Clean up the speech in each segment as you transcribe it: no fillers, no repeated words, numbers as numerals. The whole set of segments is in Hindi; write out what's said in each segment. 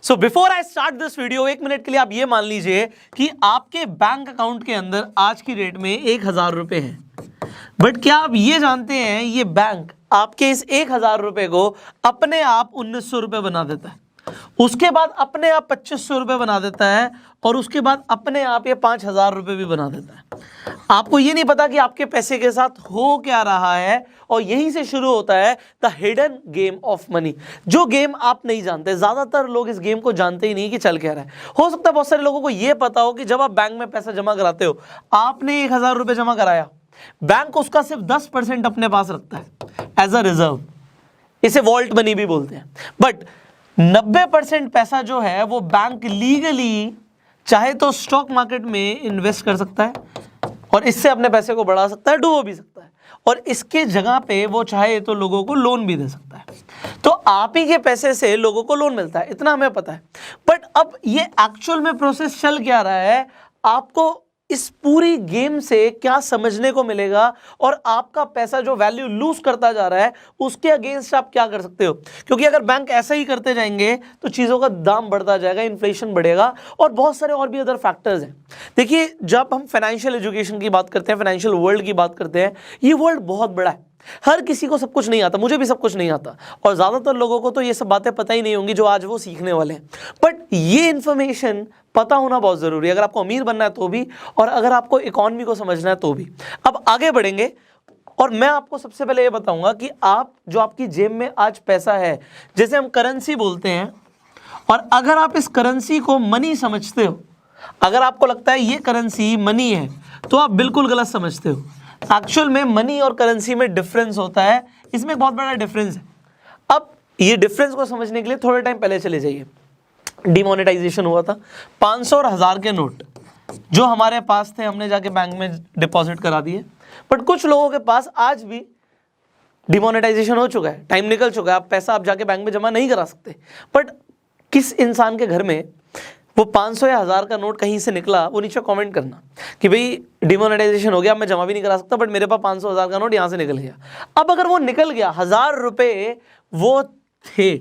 So before I start this video, 1 minute के लिए आप ये मान लीजिए कि आपके बैंक अकाउंट के अंदर आज की डेट में 1,000 रुपए हैं, बट क्या आप ये जानते हैं ये बैंक आपके इस 1,000 रुपए को अपने आप 1,900 रुपए बना देता है, उसके बाद अपने आप 2,500 रुपए बना देता है, और उसके बाद अपने आप ये 5,000 रुपए भी बना देता है। आपको ये नहीं पता कि आपके पैसे के साथ हो क्या रहा है, और यहीं से शुरू होता है the hidden game of money, जो गेम आप नहीं जानते। ज्यादातर लोग इस गेम को जानते ही नहीं कि चल क्या रहा है। हो सकता है बहुत सारे लोगों को ये पता हो कि जब आप बैंक में पैसा जमा कराते हो, आपने 1,000 रुपए जमा कराया, बैंक उसका सिर्फ 10% अपने पास रखता है एज अ रिजर्व, इसे वॉल्ट मनी भी बोलते हैं। बट 90% पैसा जो है वो बैंक लीगली चाहे तो स्टॉक मार्केट में इन्वेस्ट कर सकता है, और इससे अपने पैसे को बढ़ा सकता है, डुबो भी सकता है, और इसके जगह पे वो चाहे तो लोगों को लोन भी दे सकता है। तो आप ही के पैसे से लोगों को लोन मिलता है, इतना हमें पता है। बट अब ये एक्चुअल में प्रोसेस चल क्या रहा है, आपको इस पूरी गेम से क्या समझने को मिलेगा, और आपका पैसा जो वैल्यू लूज करता जा रहा है उसके अगेंस्ट आप क्या कर सकते हो। क्योंकि अगर बैंक ऐसा ही करते जाएंगे तो चीज़ों का दाम बढ़ता जाएगा, इन्फ्लेशन बढ़ेगा, और बहुत सारे और भी अदर फैक्टर्स हैं। देखिए, जब हम फाइनेंशियल एजुकेशन की बात करते हैं, फाइनेंशियल वर्ल्ड की बात करते हैं, ये वर्ल्ड बहुत बड़ा है। हर किसी को सब कुछ नहीं आता, मुझे भी सब कुछ नहीं आता, और ज़्यादातर लोगों को तो ये सब बातें पता ही नहीं होंगी जो आज वो सीखने वाले हैं। बट ये इन्फॉर्मेशन पता होना बहुत ज़रूरी है, अगर आपको अमीर बनना है तो भी, और अगर आपको इकॉनमी को समझना है तो भी। अब आगे बढ़ेंगे, और मैं आपको सबसे पहले ये बताऊंगा कि आप जो आपकी जेब में आज पैसा है, जैसे हम करेंसी बोलते हैं, और अगर आप इस करेंसी को मनी समझते हो, अगर आपको लगता है ये करेंसी मनी है, तो आप बिल्कुल गलत समझते हो। एक्चुअल में मनी और करेंसी में डिफरेंस होता है, इसमें बहुत बड़ा डिफरेंस है। अब ये डिफरेंस को समझने के लिए थोड़े टाइम पहले चले जाइए। डिमोनेटाइजेशन हुआ था, 500 और 1000 के नोट जो हमारे पास थे हमने जाके बैंक में डिपॉजिट करा दिए। बट कुछ लोगों के पास आज भी डिमोनेटाइजेशन हो चुका है, टाइम निकल चुका है, आप पैसा आप जाके बैंक में जमा नहीं करा सकते। बट किस इंसान के घर में वो 500 या 1000 का नोट कहीं से निकला, वो नीचे कमेंट करना कि भाई डिमोनेटाइजेशन हो गया, मैं जमा भी नहीं करा सकता, बट मेरे पास 500 1000 का नोट यहाँ से निकल गया। अब अगर वो निकल गया, 1000 रुपये वो थे,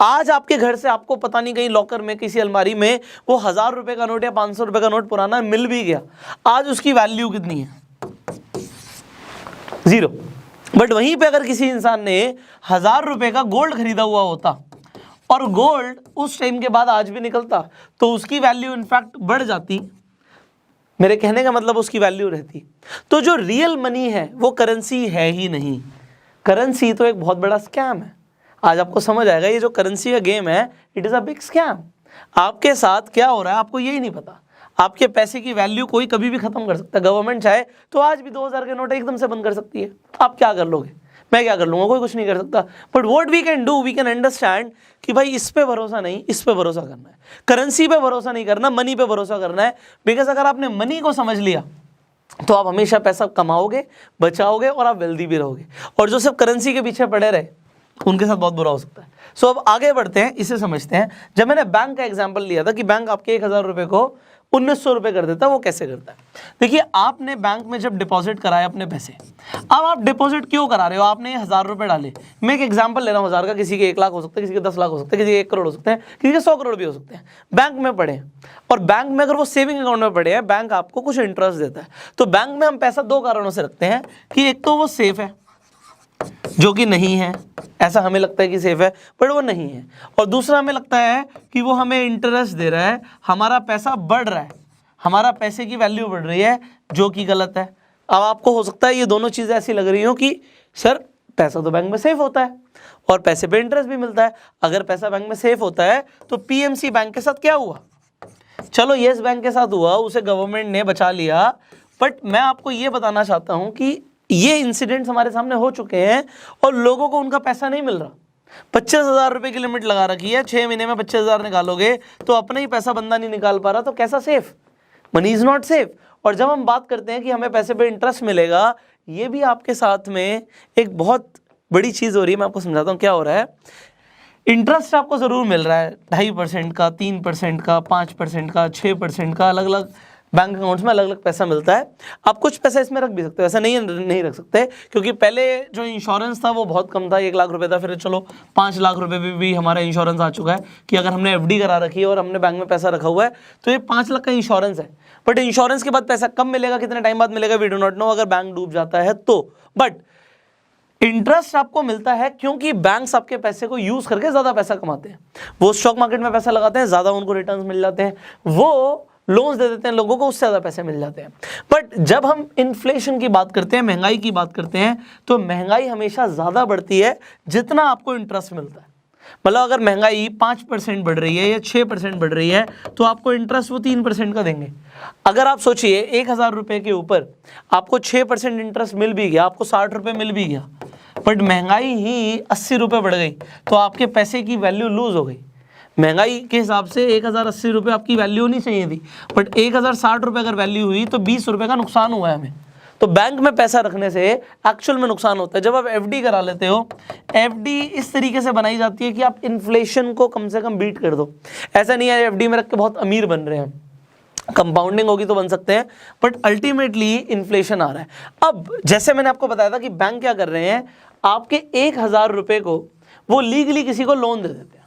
आज आपके घर से आपको पता नहीं कहीं लॉकर में किसी अलमारी में वो 1000 रुपये का नोट या 500 रुपये का नोट पुराना मिल भी गया, आज उसकी वैल्यू कितनी है? 0। बट वहीं पे अगर किसी इंसान ने 1000 रुपये का गोल्ड खरीदा हुआ होता, और गोल्ड उस टाइम के बाद आज भी निकलता, तो उसकी वैल्यू इनफैक्ट बढ़ जाती। मेरे कहने का मतलब उसकी वैल्यू रहती। तो जो रियल मनी है वो करेंसी है ही नहीं, करेंसी तो एक बहुत बड़ा स्कैम है। आज आपको समझ आएगा ये जो करेंसी का गेम है, it is a big scam. आपके साथ क्या हो रहा है आपको यही नहीं पता। आपके पैसे की वैल्यू कोई कभी भी खत्म कर सकता है। गवर्नमेंट चाहे तो आज भी 2000 के नोट एकदम से बंद कर सकती है। आप क्या कर लोगे? मैं क्या कर लूँगा? कोई कुछ नहीं कर सकता। But what we can do, we can understand कि भाई इस पे भरोसा नहीं, इस पे भरोसा करना है। करेंसी पे भरोसा नहीं करना, मनी पे भरोसा करना है। बिकॉज अगर आपने मनी को समझ लिया तो आप हमेशा पैसा कमाओगे, बचाओगे, और आप वेल्दी भी रहोगे। और जो सिर्फ करेंसी के पीछे पड़े रहे, उनके साथ बहुत बुरा हो सकता है। सो अब आगे बढ़ते हैं, इसे समझते हैं। जब मैंने बैंक का एग्जांपल लिया था कि बैंक आपके 1000 रुपये को 1900 रुपये कर देता है, वो कैसे करता है? देखिए, आपने बैंक में जब डिपॉजिट कराया अपने पैसे, अब आप डिपॉजिट क्यों करा रहे हो? आपने 1000 रुपये डाले। मैं एक एग्जांपल ले रहा हूँ 1000 का, किसी के 1 लाख हो सकता है, किसी के 10 लाख हो सकते हैं, किसी के 1 करोड़ हो सकते हैं, किसी के 100 करोड़ भी हो सकते हैं। बैंक में पड़े हैं, और बैंक में अगर वो सेविंग अकाउंट में पड़े हैं, बैंक आपको कुछ इंटरेस्ट देता है। तो बैंक में हम पैसा 2 कारणों से रखते हैं कि एक तो वो सेफ है, जो कि नहीं है, ऐसा हमें लगता है कि सेफ है बट वो नहीं है, और दूसरा हमें लगता है कि वो हमें इंटरेस्ट दे रहा है, हमारा पैसा बढ़ रहा है, हमारा पैसे की वैल्यू बढ़ रही है, जो कि गलत है। अब आपको हो सकता है ये दोनों चीज़ें ऐसी लग रही हो कि सर पैसा तो बैंक में सेफ होता है और पैसे पे इंटरेस्ट भी मिलता है। अगर पैसा बैंक में सेफ होता है तो पीएमसी बैंक के साथ क्या हुआ? चलो येस बैंक के साथ हुआ, उसे गवर्नमेंट ने बचा लिया। बट मैं आपको ये बताना चाहता हूँ कि ये इंसिडेंट्स हमारे सामने हो चुके हैं और लोगों को उनका पैसा नहीं मिल रहा। 25,000 रुपये की लिमिट लगा रखी है, 6 महीने में 25,000 निकालोगे तो अपना ही पैसा बंदा नहीं निकाल पा रहा, तो कैसा safe? Money is not safe. और जब हम बात करते हैं कि हमें पैसे पे इंटरेस्ट मिलेगा, ये भी आपके साथ में एक बहुत बड़ी चीज़ हो रही है। मैं आपको समझाता हूँ क्या हो रहा है। इंटरेस्ट आपको ज़रूर मिल रहा है, 2.5% का, 3% का, 5% का, 6% का, अलग अलग बैंक अकाउंट्स में अलग अलग पैसा मिलता है। आप कुछ पैसा इसमें रख भी सकते हो, ऐसा नहीं रख सकते, क्योंकि पहले जो इंश्योरेंस था वो बहुत कम था, 1 लाख रुपए था, फिर चलो 5 लाख रुपए भी हमारा इंश्योरेंस आ चुका है कि अगर हमने एफडी करा रखी है और हमने बैंक में पैसा रखा हुआ है तो ये 5 लाख का इंश्योरेंस है। बट इंश्योरेंस के बाद पैसा कब मिलेगा, कितने टाइम बाद मिलेगा, वी डू नॉट नो, अगर बैंक डूब जाता है तो। बट इंटरेस्ट आपको मिलता है क्योंकि बैंक्स आपके पैसे को यूज करके ज्यादा पैसा कमाते हैं। वो स्टॉक मार्केट में पैसा लगाते हैं, ज्यादा उनको रिटर्न्स मिल जाते हैं, वो लोन्स दे देते हैं लोगों को, उससे ज्यादा पैसे मिल जाते हैं। बट जब हम इन्फ्लेशन की बात करते हैं, महंगाई की बात करते हैं, तो महंगाई हमेशा ज्यादा बढ़ती है जितना आपको इंटरेस्ट मिलता है। मतलब अगर महंगाई 5% बढ़ रही है या 6% बढ़ रही है तो आपको इंटरेस्ट वो 3% का देंगे। अगर आप सोचिए 1000 रुपए के ऊपर आपको 6% इंटरेस्ट मिल भी गया, आपको 60 रुपए मिल भी गया, बट महंगाई ही 80 रुपए बढ़ गई तो आपके पैसे की वैल्यू लूज हो गई। महंगाई के हिसाब से 1080 रुपये आपकी वैल्यू होनी चाहिए थी, बट 1060 रुपये अगर वैल्यू हुई तो 20 रुपये का नुकसान हुआ है हमें। तो बैंक में पैसा रखने से एक्चुअल में नुकसान होता है। जब आप एफडी करा लेते हो, एफडी इस तरीके से बनाई जाती है कि आप इन्फ्लेशन को कम से कम बीट कर दो। ऐसा नहीं है एफडी में रख के बहुत अमीर बन रहे हैं, कंपाउंडिंग होगी तो बन सकते हैं, बट अल्टीमेटली इन्फ्लेशन आ रहा है। अब जैसे मैंने आपको बताया था कि बैंक क्या कर रहे हैं, आपके 1000 रुपये को वो लीगली किसी को लोन दे देते हैं।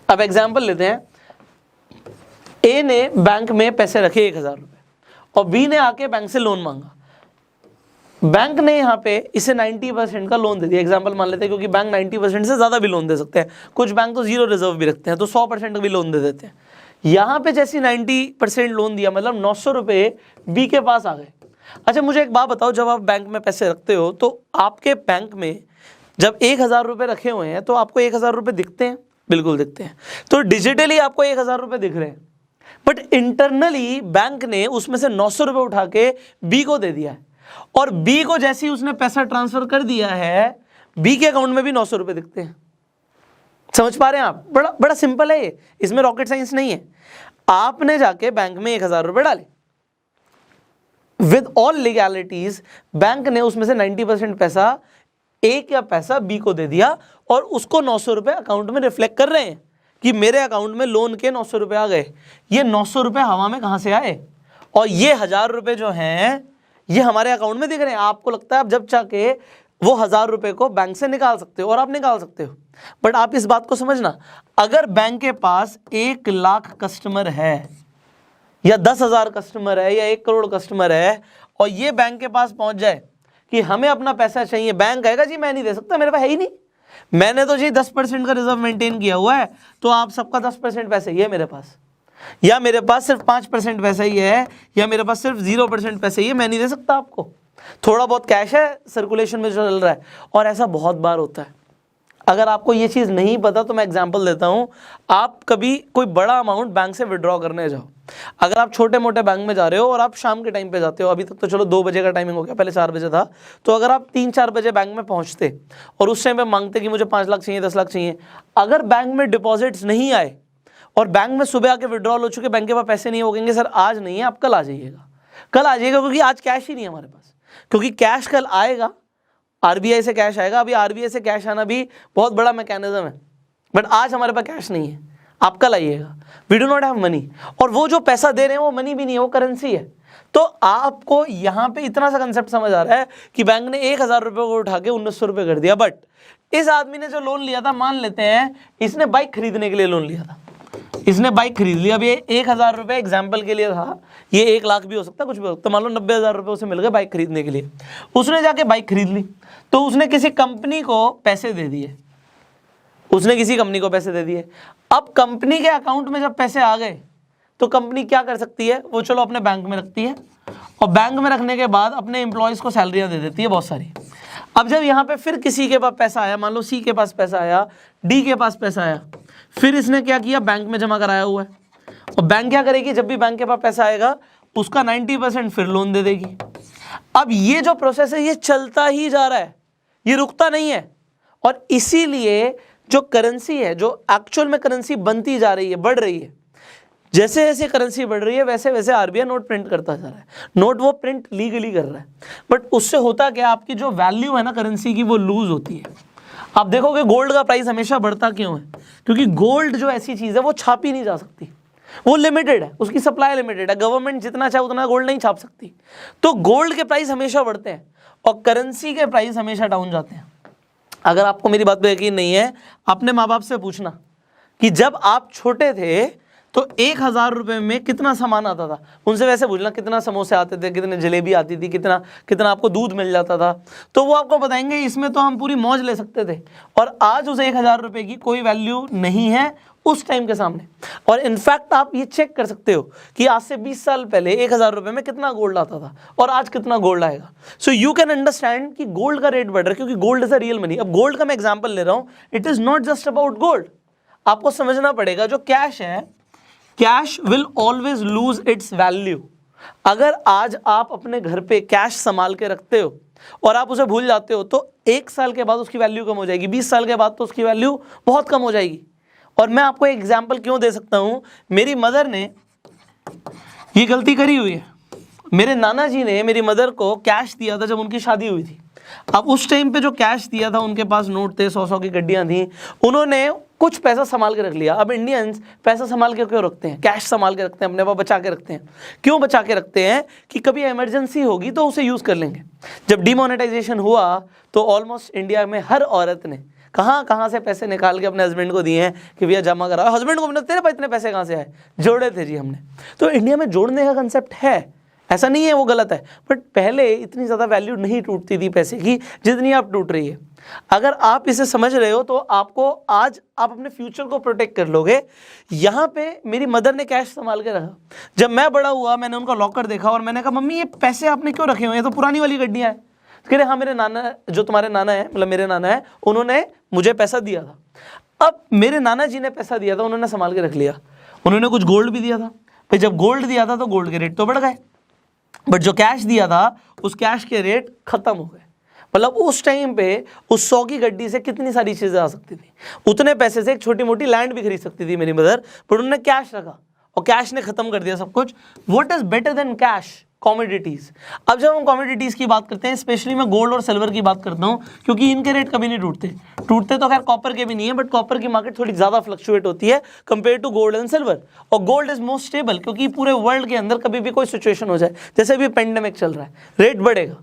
अब एग्जाम्पल लेते हैं, ए ने बैंक में पैसे रखे 1000 रुपये और बी ने आके बैंक से लोन मांगा। बैंक ने यहाँ पे इसे 90% का लोन दे दिया, एग्जाम्पल मान लेते हैं, क्योंकि बैंक 90% से ज़्यादा भी लोन दे सकते हैं, कुछ बैंक तो 0 रिजर्व भी रखते हैं तो 100% भी लोन दे देते हैं। यहाँ पे जैसे 90% लोन दिया, मतलब 900 रुपये बी के पास आ गए। अच्छा मुझे एक बात बताओ, जब आप बैंक में पैसे रखते हो तो आपके बैंक में जब 1000 रुपये रखे हुए हैं तो आपको 1000 रुपये दिखते हैं? बिल्कुल दिखते हैं। तो डिजिटली आपको 1000 रुपये दिख रहे हैं, बट इंटरनली बैंक ने उसमें से 900 रुपये उठा के बी को दे दिया है, और बी को जैसे ही उसने पैसा ट्रांसफर कर दिया है बी के अकाउंट में भी 900 रुपये दिखते हैं। समझ पा रहे हैं आप? बड़ा सिंपल है ये, इसमें रॉकेट साइंस नहीं है। आपने जाके बैंक में 1000 रुपये डाले, विद ऑल लीगैलिटीज बैंक ने उसमें से 90% पैसा ए का पैसा बी को दे दिया और उसको 900 रुपये अकाउंट में रिफ्लेक्ट कर रहे हैं कि मेरे अकाउंट में लोन के 900 रुपये आ गए। ये 900 रुपये हवा में कहाँ से आए, और ये 1000 रुपये जो हैं ये हमारे अकाउंट में दिख रहे हैं। आपको लगता है आप जब चाहे वो 1000 रुपये को बैंक से निकाल सकते हो, और आप निकाल सकते हो, बट आप इस बात को समझना, अगर बैंक के पास 1 लाख कस्टमर है या 10,000 कस्टमर है या 1 करोड़ कस्टमर है, और ये बैंक के पास पहुंच जाए कि हमें अपना पैसा चाहिए, बैंक कहेगा जी मैं नहीं दे सकता, मेरे पास है ही नहीं, मैंने तो जी 10% का रिजर्व मेंटेन किया हुआ है, तो आप सबका 10% पैसे ही है मेरे पास, या मेरे पास सिर्फ 5% पैसा ही है, या मेरे पास सिर्फ 0% पैसे ही है, मैं नहीं दे सकता आपको। थोड़ा बहुत कैश है सर्कुलेशन में जो चल रहा है, और ऐसा बहुत बार होता है। अगर आपको ये चीज़ नहीं पता तो मैं एग्जांपल देता हूँ। आप कभी कोई बड़ा अमाउंट बैंक से विड्रॉ करने जाओ, अगर आप छोटे मोटे बैंक में जा रहे हो और आप शाम के टाइम पे जाते हो, अभी तक तो चलो 2 बजे का टाइमिंग हो गया, पहले 4 बजे था, तो अगर आप 3-4 बजे बैंक में पहुँचते और उस टाइम पे मांगते कि मुझे 5 लाख चाहिए, 10 लाख चाहिए, अगर बैंक में डिपॉजिट्स नहीं आए और बैंक में सुबह आके विड्रॉल हो चुके, बैंक के पास पैसे नहीं होंगे, सर आज नहीं है, आप कल आ जाइएगा, कल आ जाइएगा, क्योंकि आज कैश ही नहीं है हमारे पास, क्योंकि कैश कल आएगा, आरबीआई से कैश आएगा। अभी आरबीआई से कैश आना भी बहुत बड़ा मैकेनिज्म है, बट आज हमारे पास कैश नहीं है, आप कल आइएगा, we do not have money. और वो जो पैसा दे रहे हैं वो मनी भी नहीं है, वो करेंसी है। तो आपको यहाँ पे इतना सा कंसेप्ट समझ आ रहा है कि बैंक ने 1000 रुपये को उठा के 1900 रुपये कर दिया, बट इस आदमी ने जो लोन लिया था, मान लेते हैं इसने बाइक खरीदने के लिए लोन लिया था, इसने बाइक खरीद लिया। अब ये 1000 रुपये एग्जाम्पल के लिए था, ये 1 लाख भी हो सकता है, कुछ भी हो सकता है, मान लो 90,000 रुपये उसे मिल गए बाइक खरीदने के लिए। उसने जाके बाइक खरीद ली, तो उसने किसी कंपनी को पैसे दे दिए, उसने किसी कंपनी को पैसे दे दिए। अब कंपनी के अकाउंट में जब पैसे आ गए तो कंपनी क्या कर सकती है, वो चलो अपने बैंक में रखती है, और बैंक में रखने के बाद अपने एम्प्लॉयज़ को सैलरियाँ दे देती है बहुत सारी। अब जब यहाँ पे फिर किसी के पास पैसा आया, मान लो सी के पास पैसा आया, डी के पास पैसा आया, फिर इसने क्या किया, बैंक में जमा कराया हुआ है, और बैंक क्या करेगी, जब भी बैंक के पास पैसा आएगा उसका 90% फिर लोन दे देगी। अब ये जो प्रोसेस है ये चलता ही जा रहा है, ये रुकता नहीं है, और इसीलिए जो करेंसी है, जो एक्चुअल में करेंसी बनती जा रही है, बढ़ रही है, जैसे जैसे करेंसी बढ़ रही है वैसे वैसे आरबीआई नोट प्रिंट करता जा रहा है। नोट वो प्रिंट लीगली कर रहा है, बट उससे होता क्या, आपकी जो वैल्यू है ना करेंसी की, वो लूज होती है। आप देखोगे गोल्ड का प्राइस हमेशा बढ़ता क्यों है, क्योंकि गोल्ड जो ऐसी चीज़ है वो छापी नहीं जा सकती। वो लिमिटेड है, उसकी सप्लाई लिमिटेड है, गवर्नमेंट जितना चाहे उतना गोल्ड नहीं छाप सकती। तो गोल्ड के प्राइस हमेशा बढ़ते हैं और करेंसी के प्राइस हमेशा डाउन जाते हैं। अगर आपको मेरी बात पे यकीन नहीं है, अपने माँ बाप से पूछना कि जब आप छोटे थे तो 1000 रुपये में कितना सामान आता था, उनसे वैसे पूछना कितना समोसे आते थे, कितने जलेबी आती थी, कितना कितना आपको दूध मिल जाता था, तो वो आपको बताएंगे इसमें तो हम पूरी मौज ले सकते थे। और आज उस 1000 रुपये की कोई वैल्यू नहीं है उस टाइम के सामने। और इनफैक्ट आप ये चेक कर सकते हो कि आज से 20 साल पहले 1000 रुपये में कितना गोल्ड आता था और आज कितना गोल्ड आएगा। सो यू कैन अंडरस्टैंड कि गोल्ड का रेट बढ़ रहा है, क्योंकि gold is a real money. अब गोल्ड का मैं एग्जाम्पल ले रहा हूँ, it is not just about gold. आपको समझना पड़ेगा जो कैश है, cash will always lose its value. अगर आज आप अपने घर पे कैश संभाल के रखते हो और आप उसे भूल जाते हो तो 1 साल के बाद उसकी वैल्यू कम हो जाएगी, 20 साल के बाद तो उसकी वैल्यू बहुत कम हो जाएगी। और मैं आपको एक एग्जांपल क्यों दे सकता हूं, मेरी मदर ने ये गलती करी हुई है। मेरे नाना जी ने मेरी मदर को कैश दिया था जब उनकी शादी हुई थी। अब उस टाइम पे जो कैश दिया था, उनके पास नोट थे, 100-100 की गड्डियां थी, उन्होंने कुछ पैसा संभाल के रख लिया। अब इंडियंस पैसा संभाल के क्यों रखते हैं, कैश संभाल के रखते हैं, अपने पास बचा के रखते हैं। क्यों बचा के रखते हैं कि कभी इमरजेंसी होगी तो उसे यूज़ कर लेंगे। जब डिमोनेटाइजेशन हुआ तो ऑलमोस्ट इंडिया में हर औरत ने कहाँ से पैसे निकाल के अपने हस्बैंड को दिए हैं कि भैया जमा कराओ। हस्बैंड को बोला तेरे पास इतने पैसे कहाँ से आए, जोड़े थे जी हमने। तो इंडिया में जोड़ने का कंसेप्ट है, ऐसा नहीं है वो गलत है, बट पहले इतनी ज़्यादा वैल्यू नहीं टूटती थी पैसे की जितनी आप टूट रही है। अगर आप इसे समझ रहे हो तो आपको आज आप अपने फ्यूचर को प्रोटेक्ट कर लोगे। यहाँ पे मेरी मदर ने कैश संभाल के रखा। जब मैं बड़ा हुआ मैंने उनका लॉकर देखा और मैंने कहा मम्मी ये पैसे आपने क्यों रखे हुए हैं, ये तो पुरानी वाली गड्डियाँ हैं। कह रहे हाँ मेरे नाना, जो तुम्हारे नाना है, मतलब मेरे नाना है, उन्होंने मुझे पैसा दिया था। अब मेरे नाना जी ने पैसा दिया था, उन्होंने संभाल के रख लिया। उन्होंने कुछ गोल्ड भी दिया था, भाई जब गोल्ड दिया था तो गोल्ड के रेट तो बढ़ गए, बट जो कैश दिया था उस कैश के रेट खत्म हो गए। मतलब उस टाइम पे उस 100 की गड्डी से कितनी सारी चीजें आ सकती थी। उतने पैसे से एक छोटी मोटी लैंड भी खरीद सकती थी मेरी मदर, पर उन्होंने कैश रखा और कैश ने खत्म कर दिया सब कुछ। What is better than cash? Commodities. अब जब हम कॉमोडिटीज की बात करते हैं, स्पेशली मैं गोल्ड और सिल्वर की बात करता हूँ, क्योंकि इनके रेट कभी नहीं टूटते तो खैर कॉपर के भी नहीं है, बट कॉपर की मार्केट थोड़ी ज्यादा फ्लक्चुएट होती है compare to gold and silver. और गोल्ड इज मोस्ट स्टेबल, क्योंकि पूरे वर्ल्ड के अंदर कभी भी कोई सिचुएशन हो जाए, जैसे अभी पेंडेमिक चल रहा है, रेट बढ़ेगा,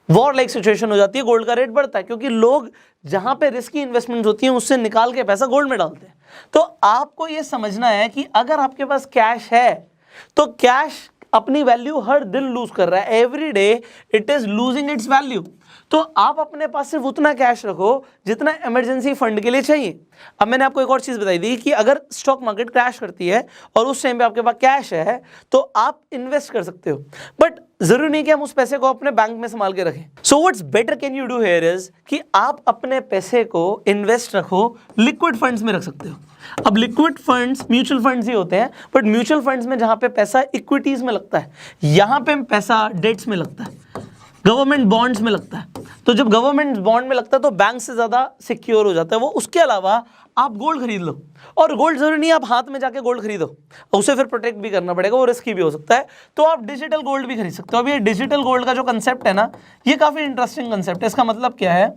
वॉर लाइक सिचुएशन हो जाती है, गोल्ड का रेट बढ़ता है, क्योंकि लोग जहां पे रिस्की इन्वेस्टमेंट होती है उससे निकाल के पैसा गोल्ड में डालते हैं। तो आपको ये समझना है कि अगर आपके पास कैश है तो कैश अपनी वैल्यू हर दिन लूज कर रहा है, every day it is losing its value. तो आप अपने पास सिर्फ उतना कैश रखो जितना इमरजेंसी फंड के लिए चाहिए। अब मैंने आपको एक और चीज बताई थी कि अगर स्टॉक मार्केट क्रैश करती है और उस टाइम पे आपके पास कैश है तो आप इन्वेस्ट कर सकते हो, बट जरूरी नहीं कि हम उस पैसे को अपने बैंक में संभाल के रखें। So what's better can you do here is कि आप अपने पैसे को इन्वेस्ट रखो, लिक्विड फंड्स में रख सकते हो। अब लिक्विड फंड्स म्यूचुअल फंड्स ही होते हैं, बट म्यूचुअल फंड्स में जहां पे पैसा इक्विटीज में लगता है, यहां पे पैसा डेट्स में लगता है, गवर्नमेंट बॉन्ड्स में लगता है। तो जब गवर्नमेंट बॉन्ड में लगता है तो बैंक से ज्यादा सिक्योर हो जाता है वो। उसके अलावा आप गोल्ड खरीद लो, और गोल्ड जरूरी नहीं आप हाथ में जाके गोल्ड खरीदो, उसे फिर प्रोटेक्ट भी करना पड़ेगा, वो रिस्की भी हो सकता है। तो आप डिजिटल गोल्ड भी खरीद सकते हो। अब ये डिजिटल गोल्ड का जो कंसेप्ट है ना, ये काफी इंटरेस्टिंग कंसेप्ट है। इसका मतलब क्या है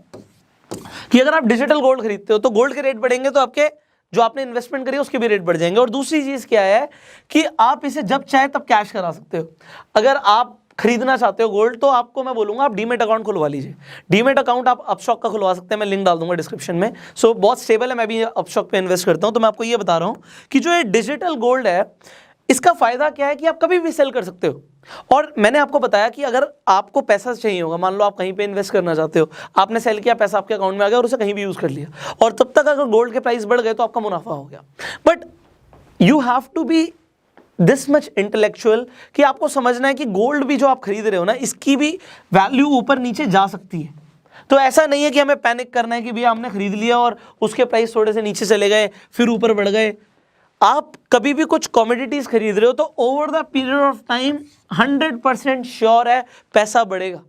कि अगर आप डिजिटल गोल्ड खरीदते हो तो गोल्ड के रेट बढ़ेंगे तो आपके जो आपने इन्वेस्टमेंट करी उसके भी रेट बढ़ जाएंगे। और दूसरी चीज क्या है कि आप इसे जब चाहे तब कैश करा सकते हो। अगर आप खरीदना चाहते हो गोल्ड तो आपको मैं बोलूंगा आप डीमेट अकाउंट खुलवा लीजिए। डीमेट अकाउंट आप अपस्टॉक का खुलवा सकते हैं, मैं लिंक डाल दूंगा डिस्क्रिप्शन में। सो बहुत स्टेबल है, मैं भी अपस्टॉक पे इन्वेस्ट करता हूं। तो मैं आपको ये बता रहा हूं कि जो ये डिजिटल गोल्ड है इसका फायदा क्या है कि आप कभी भी सेल कर सकते हो। और मैंने आपको बताया कि अगर आपको पैसा चाहिए होगा, मान लो आप कहीं पे इन्वेस्ट करना चाहते हो, आपने सेल किया, पैसा आपके अकाउंट में आ गया और उसे कहीं भी यूज कर लिया, और तब तक अगर गोल्ड के प्राइस बढ़ गए तो आपका मुनाफा हो गया। But you have to be this much intellectual कि आपको समझना है कि गोल्ड भी जो आप खरीद रहे हो ना, इसकी भी वैल्यू ऊपर नीचे जा सकती है। तो ऐसा नहीं है कि हमें पैनिक करना है कि भैया हमने खरीद लिया और उसके प्राइस थोड़े से नीचे चले गए फिर ऊपर बढ़ गए। आप कभी भी कुछ कमोडिटीज खरीद रहे हो तो over the period of time 100% sure है पैसा बढ़ेगा,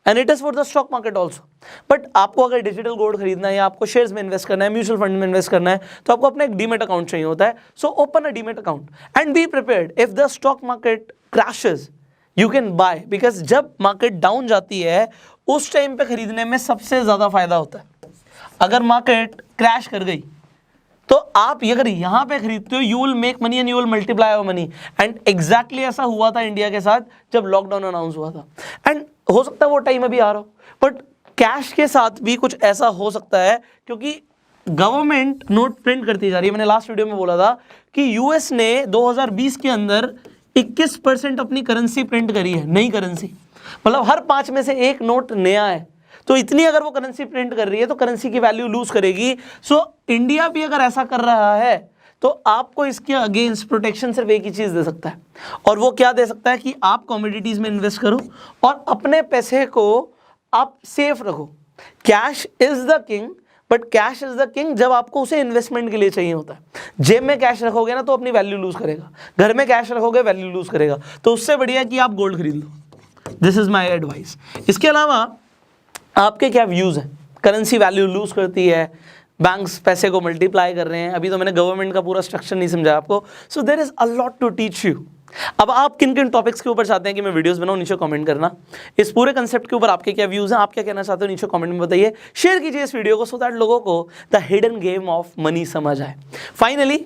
and it is for the stock market also. But आपको अगर डिजिटल गोल्ड खरीदना है या आपको शेयर्स में इन्वेस्ट करना है, म्यूचुअल फंड में इन्वेस्ट करना है, तो आपको अपना एक डीमेट अकाउंट चाहिए होता है। So open a demat account and be prepared if the stock market crashes you can buy, because जब मार्केट डाउन जाती है उस टाइम पे खरीदने में सबसे ज्यादा फायदा होता है। अगर मार्केट क्रैश कर गई तो आप अगर यहाँ पे खरीदते हो, you will make money and you will multiply your money. And exactly ऐसा हुआ था इंडिया के साथ जब लॉकडाउन अनाउंस हुआ था। एंड हो सकता है वो टाइम अभी आ रहा हो, बट कैश के साथ भी कुछ ऐसा हो सकता है, क्योंकि गवर्नमेंट नोट प्रिंट करती जा रही है। मैंने लास्ट वीडियो में बोला था कि यूएस ने 2020 के अंदर 21% अपनी करेंसी प्रिंट करी है, नई करेंसी। मतलब हर 5 में से एक नोट नया है। तो इतनी अगर वो करेंसी प्रिंट कर रही है तो करेंसी की वैल्यू लूज करेगी। सो इंडिया भी अगर ऐसा कर रहा है तो आपको इसके अगेंस्ट प्रोटेक्शन सिर्फ एक ही चीज दे सकता है, और वो क्या दे सकता है कि आप कमोडिटीज में इन्वेस्ट करो और अपने पैसे को आप सेफ रखो। Cash is the king, but cash is the king जब आपको उसे इन्वेस्टमेंट के लिए चाहिए होता है। जेब में कैश रखोगे ना तो अपनी वैल्यू लूज करेगा, घर में कैश रखोगे वैल्यू लूज करेगा। तो उससे बढ़िया कि आप गोल्ड खरीद लो। This is my advice. इसके अलावा आपके क्या व्यूज हैं? करेंसी वैल्यू लूज करती है, बैंक्स पैसे को मल्टीप्लाई कर रहे हैं। अभी तो मैंने गवर्नमेंट का पूरा स्ट्रक्चर नहीं समझा आपको। So there is a lot to teach you. अब आप किन किन टॉपिक्स के ऊपर चाहते हैं कि मैं वीडियोस बनाऊं, नीचे कमेंट करना। इस पूरे कंसेप्ट के ऊपर आपके क्या व्यूज हैं, आप क्या कहना चाहते हो, नीचे कमेंट में बताइए। शेयर कीजिए इस वीडियो को सो दैट लोगों को the hidden game of money समझ आए। फाइनली,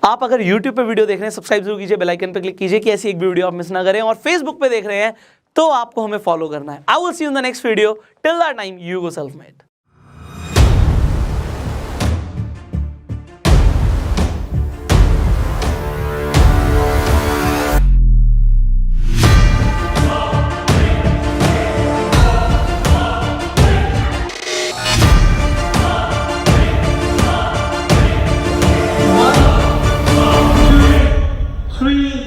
आप अगर YouTube पे वीडियो देख रहे हैं, सब्सक्राइब जरूर कीजिए, बेल आइकन पे क्लिक कीजिए कि ऐसी एक भी वीडियो आप मिस ना करें। और Facebook पे देख रहे हैं तो आपको हमें फॉलो करना है। I will see you in the next video. Till that time, you go self made. Three.